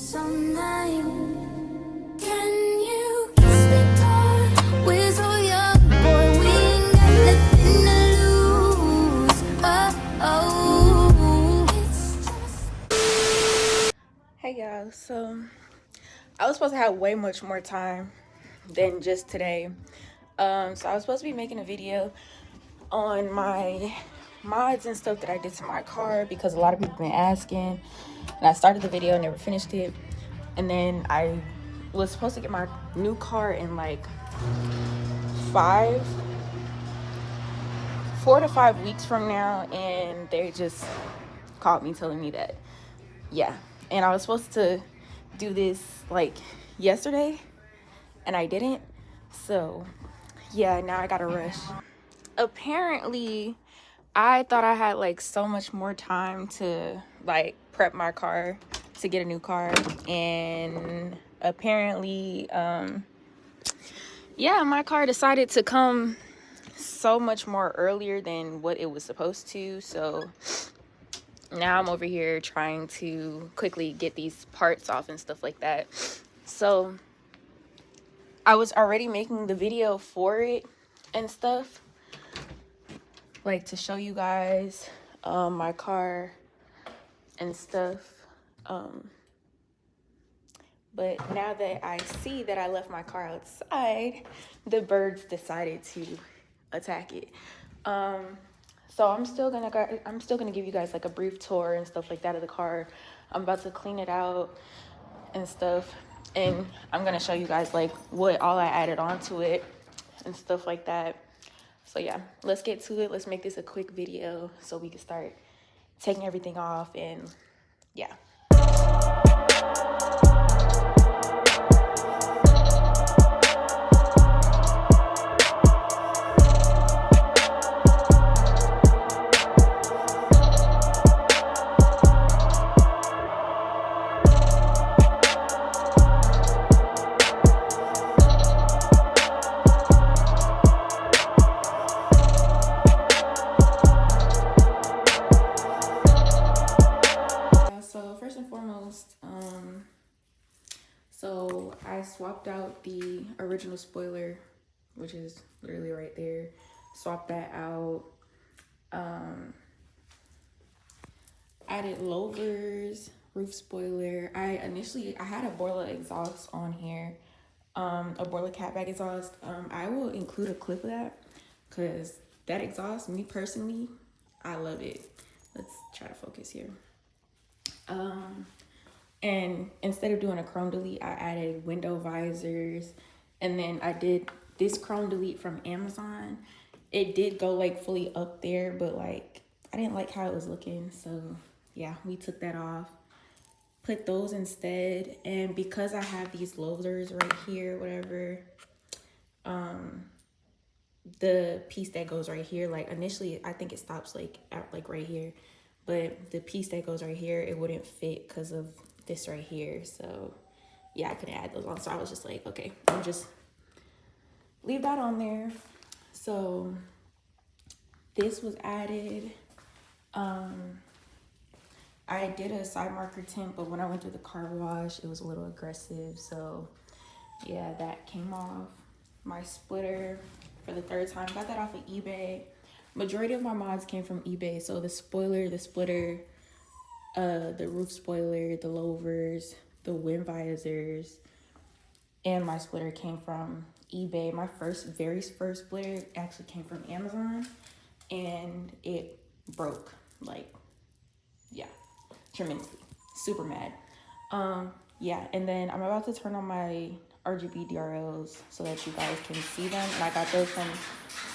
Hey y'all, so I was supposed to have way much more time than just today. So I was supposed to be making a video on my mods and stuff that I did to my car because a lot of people have been asking, and I started the video and never finished it. And then I was supposed to get my new car in like 4 to 5 weeks from now, and they just called me telling me that, yeah. And I was supposed to do this like yesterday, and I didn't. So yeah, now I gotta rush. Apparently, I thought I had like so much more time to like prep my car to get a new car, and apparently yeah, my car decided to come so much more earlier than what it was supposed to. So now I'm over here trying to quickly get these parts off and stuff like that. So I was already making the video for it and stuff, like to show you guys my car and stuff. But now that I see that I left my car outside, the birds decided to attack it. So I'm still gonna give you guys like a brief tour and stuff like that of the car. I'm about to clean it out and stuff, and I'm gonna show you guys like what all I added onto it and stuff like that. So yeah, let's get to it. Let's make this a quick video so we can start taking everything off, and yeah. So first and foremost, so I swapped out the original spoiler, which is literally right there. Swapped that out. Added louvers, roof spoiler. I had a Borla exhaust on here, a Borla catback exhaust. I will include a clip of that because that exhaust, me personally, I love it. Let's try to focus here. And instead of doing a chrome delete, I added window visors, and then I did this chrome delete from Amazon. It did go like fully up there, but like I didn't like how it was looking, so yeah, we took that off, put those instead. And because I have these louvers right here, whatever, the piece that goes right here, like initially I think it stops like at like right here, but the piece that goes right here, it wouldn't fit because of this right here. So yeah, I couldn't add those on, so I was just like, okay, I'll just leave that on there. So this was added. I did a side marker tint, but when I went through the car wash, it was a little aggressive, so yeah, that came off. My splitter for the third time, got that off of eBay. Majority of my mods came from eBay. So the spoiler, the splitter, the roof spoiler, the louvers, the wind visors, and my splitter came from eBay. My very first splitter actually came from Amazon, and it broke, like, yeah, tremendously. Super mad. Yeah, and then I'm about to turn on my RGB DRLs so that you guys can see them. And I got those from,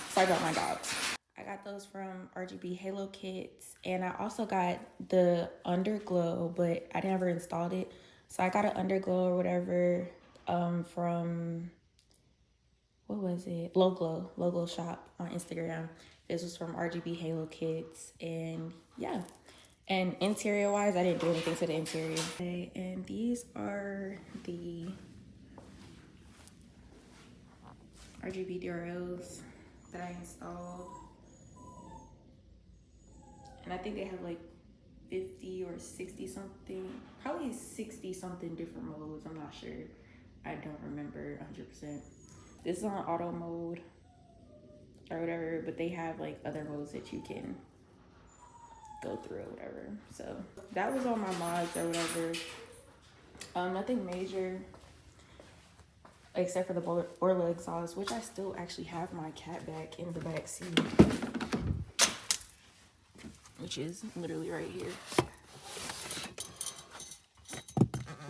sorry about my dogs. I got those from RGB Halo kits, and I also got the underglow, but I never installed it. So I got an underglow or whatever from, what was it? Logo Shop on Instagram. This was from RGB Halo kits, and yeah. And interior wise, I didn't do anything to the interior. Okay, and these are the RGB DRLs that I installed. And I think they have like 50 or 60 something, probably 60 something different modes. I'm not sure. I don't remember 100%. This is on auto mode or whatever, but they have like other modes that you can go through or whatever. So that was all my mods or whatever. Nothing major except for the Orla exhaust, which I still actually have my cat back in the back seat, which is literally right here.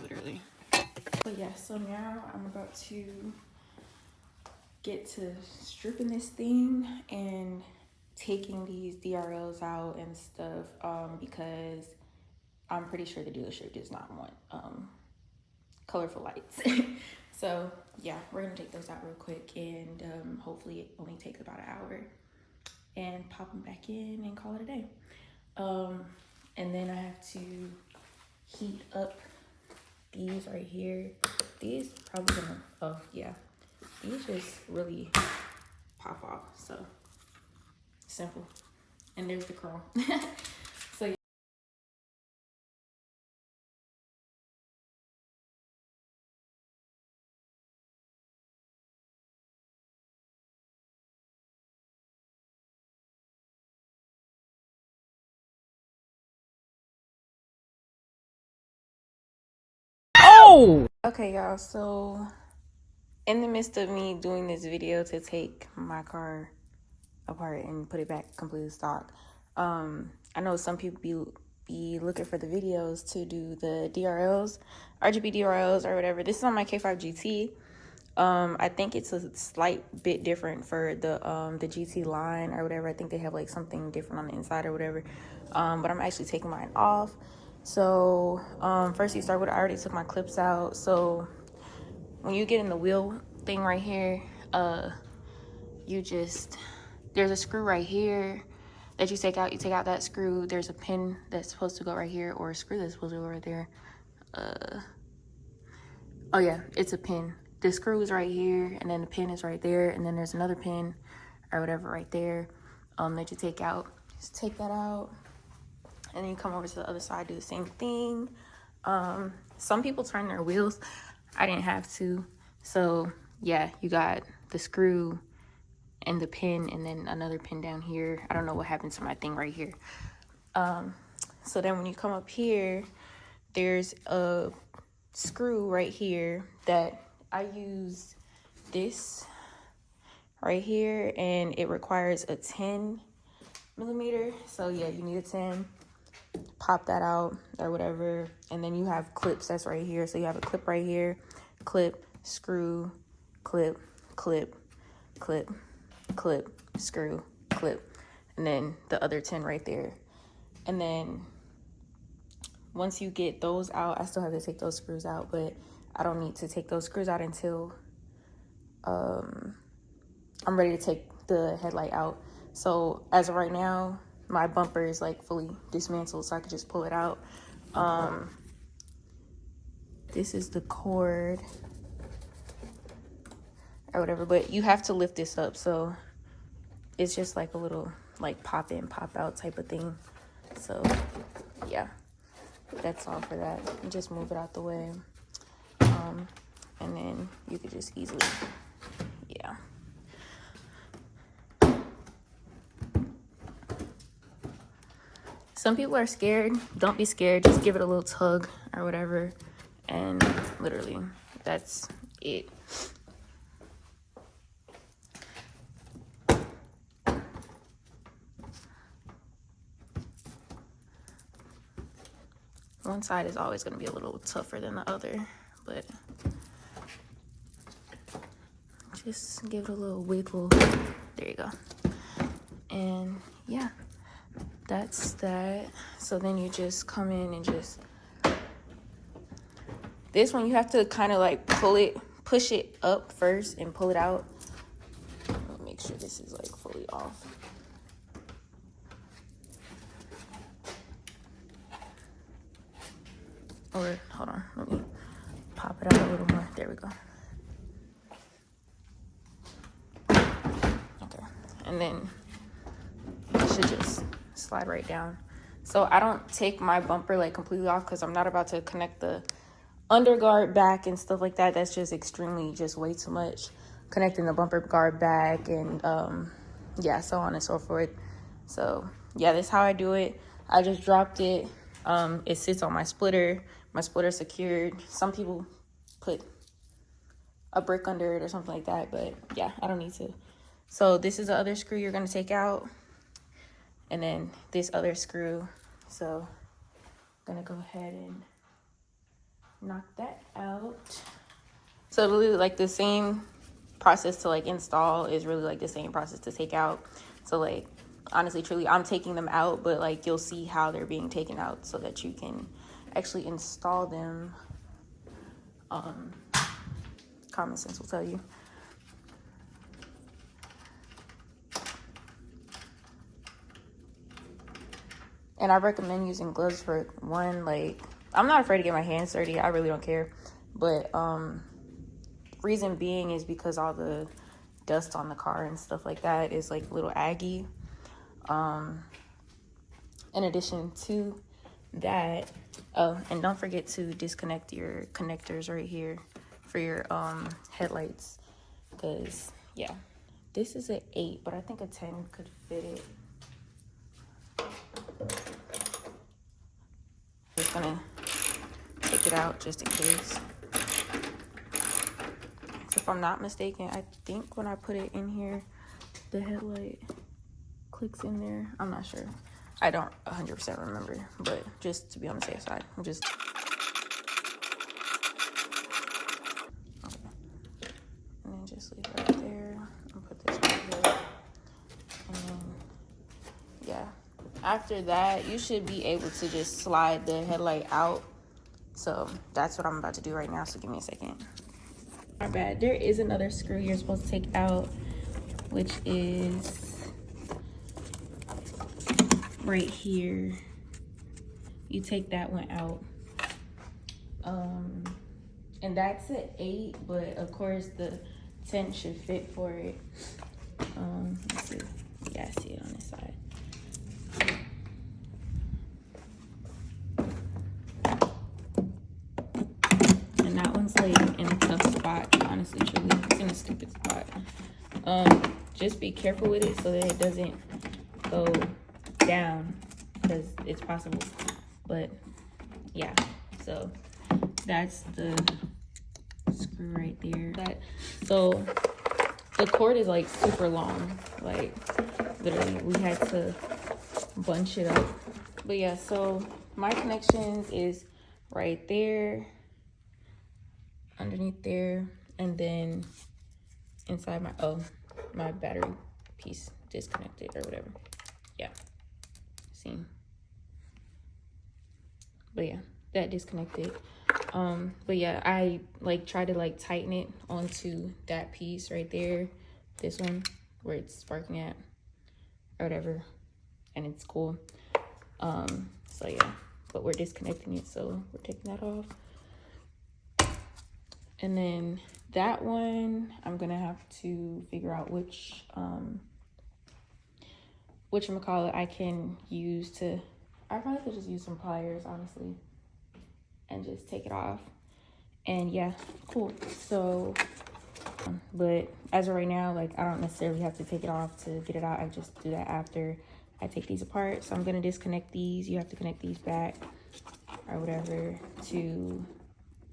Literally. But yeah, so now I'm about to get to stripping this thing and taking these DRLs out and stuff, because I'm pretty sure the dealership does not want colorful lights. So yeah, we're gonna take those out real quick, and hopefully it only takes about an hour, and pop them back in and call it a day. And then I have to heat up these right here. These probably gonna, oh yeah, these just really pop off. So simple. And there's the curl. So yeah. Oh! Okay, y'all, so in the midst of me doing this video to take my car apart and put it back completely stock, I know some people be looking for the videos to do the DRLs, RGB DRLs or whatever. This is on my K5 GT. I think it's a slight bit different for the GT line or whatever. I think they have like something different on the inside or whatever. But I'm actually taking mine off. So first you start with, I already took my clips out. So when you get in the wheel thing right here, there's a screw right here that you take out. You take out that screw. There's a pin that's supposed to go right here, or a screw that's supposed to go right there. Oh yeah, it's a pin. The screw is right here, and then the pin is right there, and then there's another pin or whatever right there that you take out. Just take that out, and then you come over to the other side, do the same thing. Some people turn their wheels. I didn't have to. So yeah, you got the screw and the pin, and then another pin down here. I don't know what happened to my thing right here. So then when you come up here, there's a screw right here that I use this right here, and it requires a 10 millimeter. So yeah, you need a 10. Pop that out or whatever, and then you have clips that's right here. So you have a clip right here, clip, screw, clip, clip, clip, clip, screw, clip, and then the other 10 right there. And then once you get those out, I still have to take those screws out, but I don't need to take those screws out until I'm ready to take the headlight out. So as of right now, my bumper is like fully dismantled, so I could just pull it out. This is the cord or whatever, but you have to lift this up, so it's just like a little like pop in, pop out type of thing. So yeah, that's all for that. You just move it out the way, and then you could just easily, yeah. Some people are scared. Don't be scared. Just give it a little tug or whatever, and literally that's it. One side is always going to be a little tougher than the other, but just give it a little wiggle. There you go. And yeah, that's that. So then you just come in and just, this one you have to kind of like push it up first and pull it out. Let me make sure this is like fully off. Or hold on, let me pop it out a little more. There we go. Okay, and then it should just slide right down. So I don't take my bumper like completely off because I'm not about to connect the underguard back and stuff like that. That's just extremely, just way too much. Connecting the bumper guard back and yeah, so on and so forth. So yeah, that's how I do it. I just dropped it. It sits on my splitter. My splitter secured. Some people put a brick under it or something like that, but yeah, I don't need to. So this is the other screw you're gonna take out, and then this other screw. So I'm gonna go ahead and knock that out. So really like the same process to like install is really like the same process to take out. So like honestly, truly, I'm taking them out, but like you'll see how they're being taken out so that you can actually install them. Common sense will tell you. And I recommend using gloves for one. Like, I'm not afraid to get my hands dirty. I really don't care. But reason being is because all the dust on the car and stuff like that is like a little aggy. In addition to that, oh, and don't forget to disconnect your connectors right here for your headlights, because yeah, this is an 8, but I think a 10 could fit it. Just gonna take it out just in case. So if I'm not mistaken, I think when I put it in here, the headlight clicks in there. I'm not sure. I don't 100% remember, but just to be on the safe side, I'm just. Okay. And then just leave it right there and put this right here. And then, yeah. After that, you should be able to just slide the headlight out. So that's what I'm about to do right now. So give me a second. My bad. There is another screw you're supposed to take out, which is right here. You take that one out. And that's an 8, but of course the 10 should fit for it. Let's see. Yeah, I see it on this side. And that one's like in a tough spot, honestly, truly. It's in a stupid spot. Just be careful with it so that it doesn't go down, because it's possible. But yeah, so that's the screw right there. So the cord is like super long, like literally we had to bunch it up. But yeah, so my connections is right there, underneath there, and then inside my battery piece disconnected or whatever. Yeah, see. But yeah, that disconnected. But yeah, I like try to like tighten it onto that piece right there, this one where it's sparking at or whatever, and it's cool. So yeah, but we're disconnecting it, so we're taking that off. And then that one, I'm gonna have to figure out which I can use to. I probably could just use some pliers, honestly, and just take it off. And yeah, cool. So, but as of right now, like I don't necessarily have to take it off to get it out. I just do that after I take these apart. So I'm gonna disconnect these. You have to connect these back or whatever to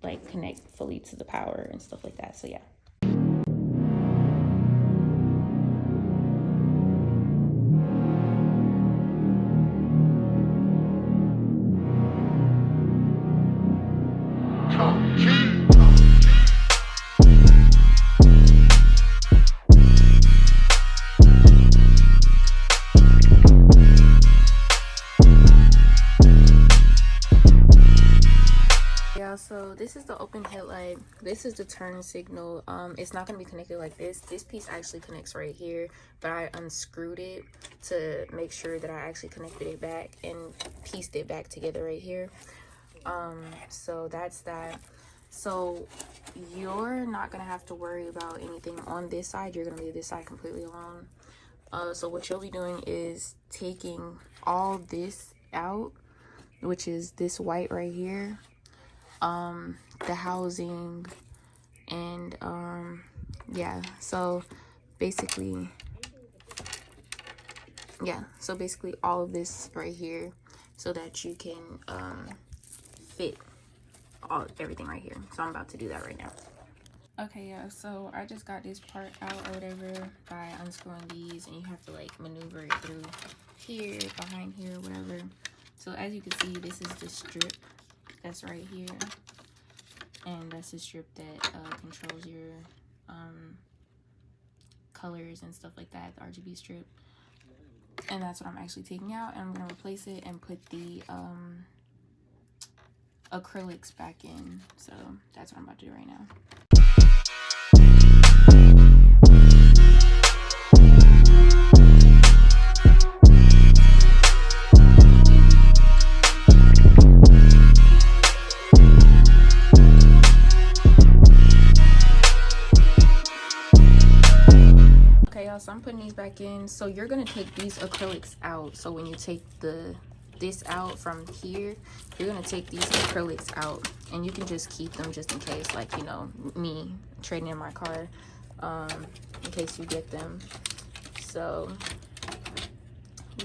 like connect fully to the power and stuff like that. So yeah. So this is the open headlight. This is the turn signal. It's not going to be connected like this. This piece actually connects right here, but I unscrewed it to make sure that I actually connected it back and pieced it back together right here. So that's that. So you're not going to have to worry about anything on this side. You're going to leave this side completely alone. So what you'll be doing is taking all this out, which is this white right here, the housing, and yeah, so basically all of this right here, so that you can fit everything right here. So I'm about to do that right now. Okay, yeah, so I just got this part out or whatever by unscrewing these, and you have to like maneuver it through here, behind here, whatever. So as you can see, this is the strip that's right here, and that's the strip that controls your colors and stuff like that, the RGB strip. And that's what I'm actually taking out, and I'm gonna replace it and put the acrylics back in. So that's what I'm about to do right now. So I'm putting these back in. So you're gonna take these acrylics out. So when you take this out from here, you're gonna take these acrylics out, and you can just keep them just in case, like, you know, me trading in my car, in case you get them. So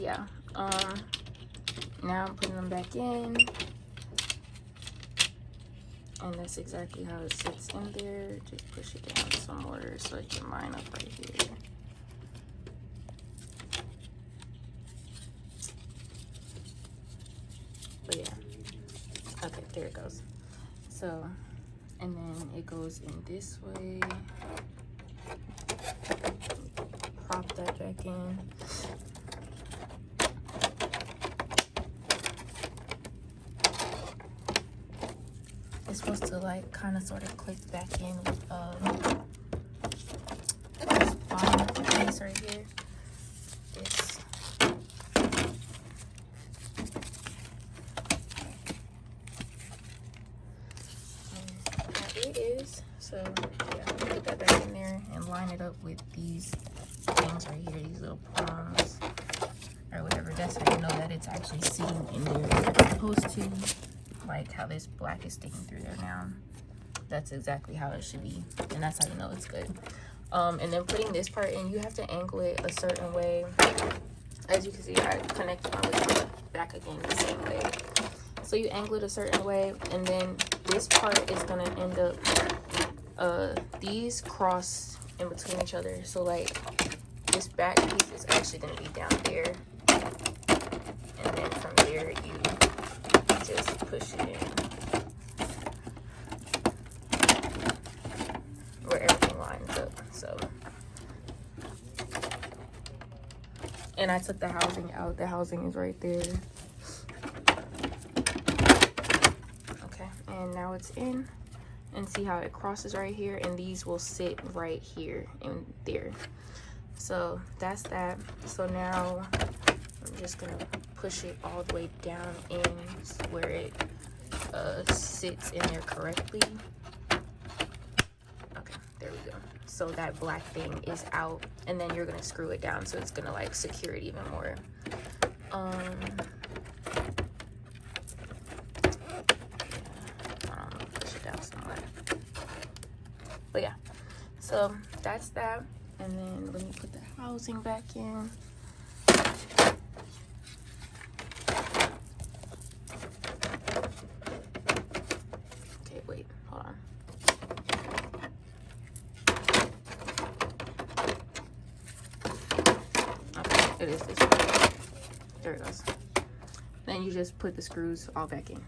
yeah, now I'm putting them back in, and that's exactly how it sits in there. Just push it down some more so it can line up right here. But yeah, okay, there it goes. So, and then it goes in this way. Prop that back in. It's supposed to like kind of sort of click back in with this bottom piece right here. This. It is. So yeah, put that back in there and line it up with these things right here, these little prongs or whatever. That's how you know that it's actually sitting in there where it's supposed to, like how this black is sticking through there now. That's exactly how it should be, and that's how you know it's good. And then putting this part in, you have to angle it a certain way. As you can see, I connected my lid back again the same way. So you angle it a certain way, and then this part is gonna end up, these cross in between each other. So like this back piece is actually gonna be down there, and then from there you just push it in where everything lines up. So, and I took the housing out. The housing is right there. And now it's in, and see how it crosses right here, and these will sit right here and there. So that's that. So now I'm just gonna push it all the way down in where it sits in there correctly. Okay, there we go. So that black thing is out, and then you're gonna screw it down so it's gonna like secure it even more. But yeah, so that's that. And then let me put the housing back in. Okay, wait, hold on. Okay, it is this one. There it goes. Then you just put the screws all back in.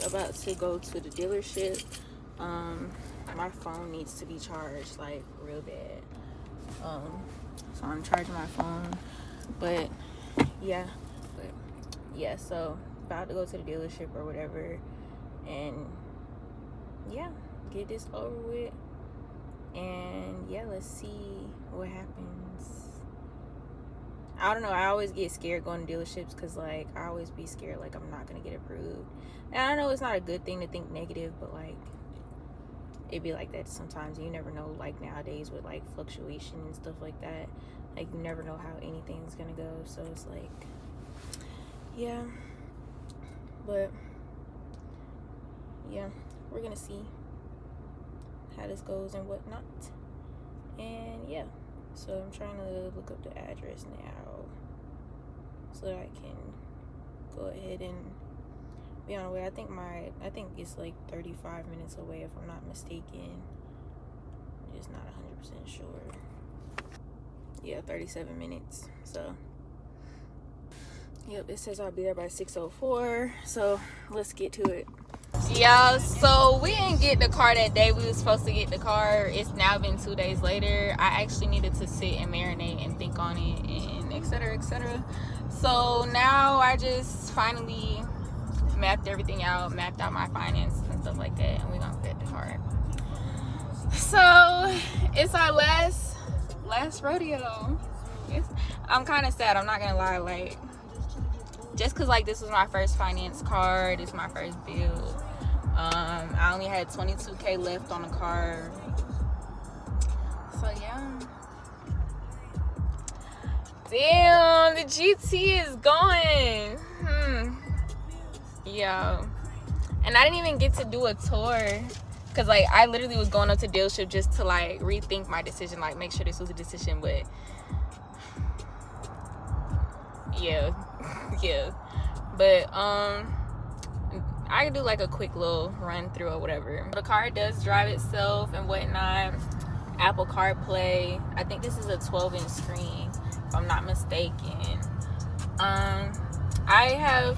About to go to the dealership. My phone needs to be charged like real bad, so I'm charging my phone. But yeah, so about to go to the dealership or whatever, and yeah, get this over with And yeah, let's see what happens. I don't know, I always get scared going to dealerships because like I always be scared like I'm not gonna get approved. And I know it's not a good thing to think negative, but like it'd be like that sometimes. You never know, like nowadays with like fluctuation and stuff like that, like you never know how anything's gonna go. So it's like, yeah, but yeah, we're gonna see how this goes and whatnot. And yeah, so I'm trying to look up the address now so that I can go ahead and be on the way. I think it's like 35 minutes away if I'm not mistaken. I'm just not 100% sure. Yeah, 37 minutes. So yep, it says I'll be there by 6:04. So let's get to it. Yeah, so we didn't get the car that day we was supposed to get the car. It's now been 2 days later. I actually needed to sit and marinate and think on it and etc, etc. So now I just finally mapped everything out, mapped out my finances and stuff like that, and we're gonna get the car. So it's our last rodeo. I'm kind of sad, I'm not gonna lie, like just because like this was my first finance car, this is my first bill. I only had $22K left on the car, so yeah. Damn, the GT is going. Yeah, and I didn't even get to do a tour because like I literally was going up to dealership just to like rethink my decision, like make sure this was a decision. But yeah yeah, but I could do like a quick little run through or whatever. The car does drive itself and whatnot. Apple CarPlay. I think this is a 12-inch screen if I'm not mistaken. I have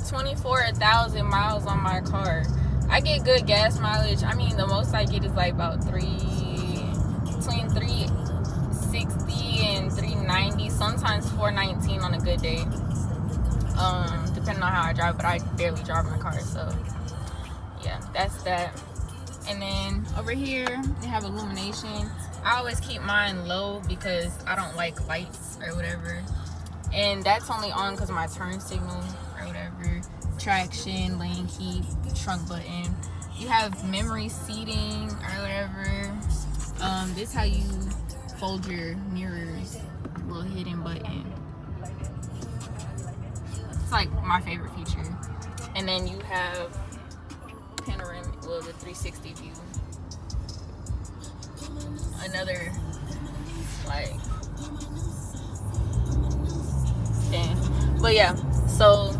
24,000 miles on my car. I get good gas mileage. I mean, the most I get is like about between 360 and 390, sometimes 419 on a good day, depending on how I drive, but I barely drive my car, so yeah, that's that. And then over here they have illumination. I always keep mine low because I don't like lights or whatever, and that's only on because of my turn signal or whatever. Traction, lane keep, trunk button. You have memory seating or whatever. This is how you fold your mirrors, little hidden button. It's like my favorite feature. And then you have panoramic, well, the 360 view. Another like, damn. But yeah, so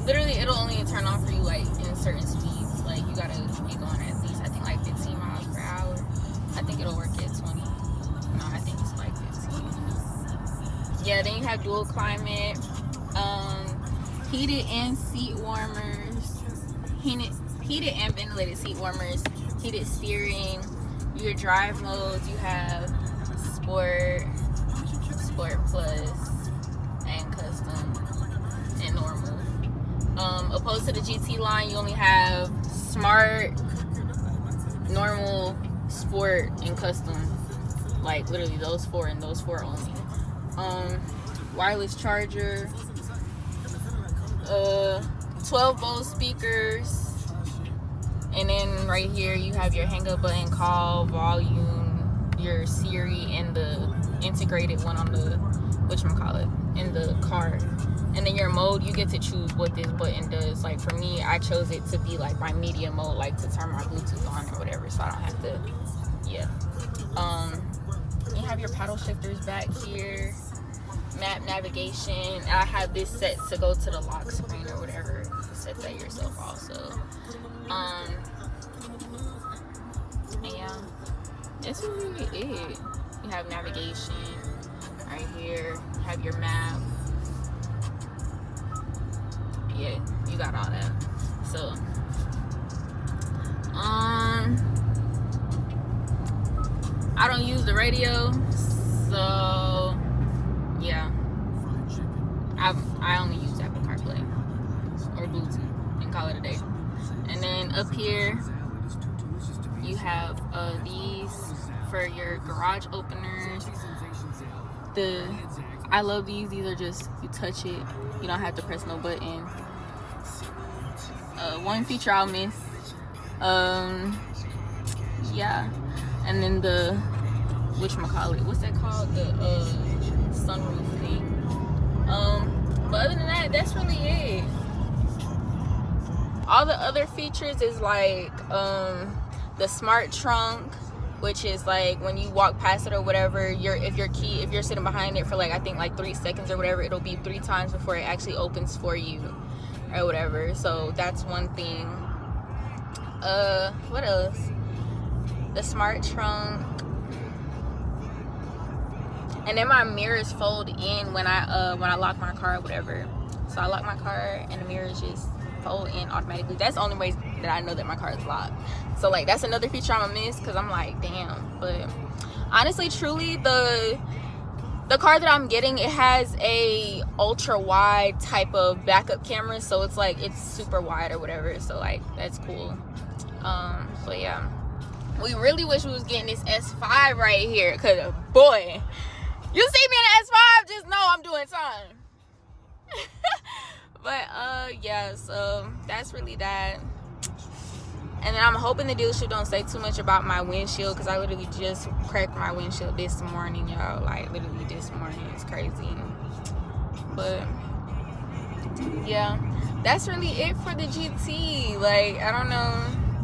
literally it'll only turn on for you like in certain speeds. Like you gotta be going at least, I think, like 15 miles per hour. I think it'll work at 20. No, I think it's like 15. Yeah, then you have dual climate, heated and seat warmers, heated and ventilated seat warmers, heated steering. Your drive modes, you have sport plus, and custom, and normal. Opposed to the GT line, you only have smart, normal, sport, and custom. Like literally those four and those four only. Wireless charger, 12-volt speakers, and then right here you have your hang up button, call, volume, your Siri, and the integrated one on the whatchamacallit in the car. And then your mode, you get to choose what this button does. Like for me, I chose it to be like my media mode, like to turn my Bluetooth on or whatever, so I don't have to, yeah. You have your paddle shifters back here, map navigation. I have this set to go to the lock screen or whatever. Set that yourself also. And yeah, that's really it. You have navigation right here. You have your map. Yeah, you got all that. So, I don't use the radio, so yeah, I only use Apple CarPlay or Bluetooth and call it a day. And then up here you have these for your garage openers. I love these. These are just, you touch it, you don't have to press no button. One feature I'll miss. Yeah, and then the whatchamacallit, what's that called, the sunroof thing. But other than that, that's really it. All the other features is like the smart trunk, which is like when you walk past it or whatever, if you're sitting behind it for like, I think like 3 seconds or whatever, it'll beep 3 times before it actually opens for you or whatever. So that's one thing. What else? The smart trunk. And then my mirrors fold in when I lock my car or whatever. So I lock my car and the mirrors just fold in automatically. That's the only way that I know that my car is locked. So like that's another feature I'm gonna miss, because I'm like, damn. But honestly, truly, the car that I'm getting, it has a ultra wide type of backup camera, so it's like it's super wide or whatever. So like that's cool. But yeah, we really wish we was getting this S5 right here, because boy, you see me in the S5, just know I'm doing time. But yeah, so that's really that. And then I'm hoping the dealership don't say too much about my windshield, because I literally just cracked my windshield this morning, y'all. Like literally this morning. It's crazy. But yeah, that's really it for the GT. Like, I don't know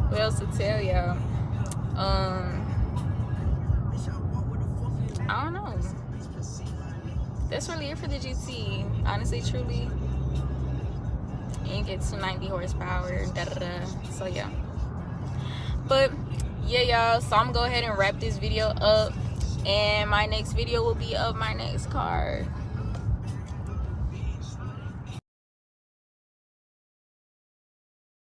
what else to tell y'all. I don't know. That's really it for the GT. Honestly, truly. And you get 290 horsepower. So yeah. But yeah, y'all. So I'm gonna go ahead and wrap this video up. And my next video will be of my next car.